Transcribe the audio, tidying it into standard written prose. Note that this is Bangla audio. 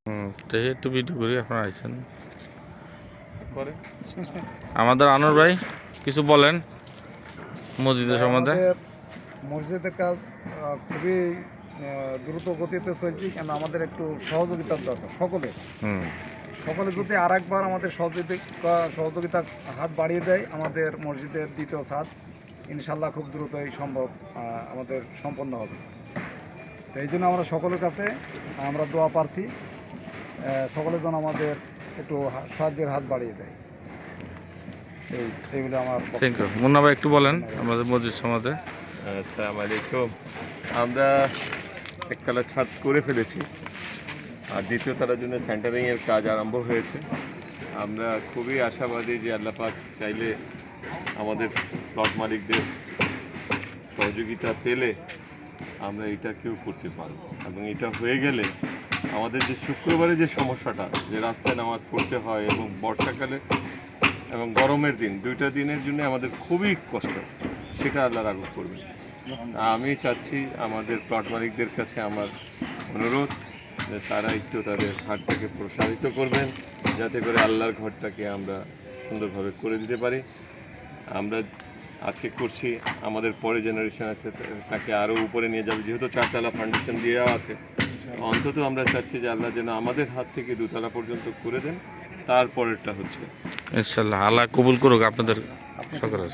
দেখি একটু ভিডিও করি, আপনারা আইছেন আমাদের আনোয়ার ভাই কিছু বলেন মসজিদের সম্বন্ধে। মসজিদের কাজ খুবই দ্রুত গতিতে চলছে, কেন আমাদের একটু সহযোগিতার দরকার সকলে যদি আর একবার আমাদের সহযোগিতার হাত বাড়িয়ে দেয়, আমাদের মসজিদের দ্বিতীয় ছাদ ইনশাল্লাহ খুব দ্রুতই সম্ভব আমাদের সম্পন্ন হবে। তো এই জন্য আমরা সকলের কাছে আমরা দোয়া প্রার্থী, সকলের জন্য আমাদের একটু সাহায্যের হাত বাড়িয়ে দেয়। এইগুলো আমার থ্যাংক ইউ। মুন্না ভাই একটু বলেন আমাদের মসজিদ সমাজে। আসসালামু আলাইকুম। আমরা একতলা ছাদ করে ফেলেছি, আর দ্বিতীয় তলার জন্য সেন্টারিংয়ের কাজ আরম্ভ হয়েছে। আমরা খুবই আশাবাদী যে আল্লাহ পাক চাইলে আমাদের প্লট মালিকদের সহযোগিতা পেলে আমরা এটা কেউ করতে পারব, এবং এটা হয়ে গেলে আমাদের যে শুক্রবারে যে সমস্যাটা, যে রাস্তায় নামাজ পড়তে হয় এবং বর্ষাকালে এবং গরমের দিন, দুইটা দিনের জন্য আমাদের খুবই কষ্ট, সেটা আল্লাহ রাঘব করবে। আমি চাচ্ছি আমাদের প্লট মালিকদের কাছে আমার অনুরোধ যে তারা একটু তাদের হাটটাকে প্রসারিত করবেন, যাতে করে আল্লাহর ঘরটাকে আমরা সুন্দরভাবে করে দিতে পারি। আমরা আজকে করছি, আমাদের পরে জেনারেশন আছে তাকে আরও উপরে নিয়ে যাবে, যেহেতু 4 তলা ফাউন্ডেশন দেওয়া আছে। অন্তত আমরা চাচ্ছি যে আল্লাহ যেন আমাদের হাত থেকে 2 তলা পর্যন্ত করে দেন, তারপরেরটা হচ্ছে ইনশাল্লাহ আল্লাহ কবুল করুক আপনাদের সকলের।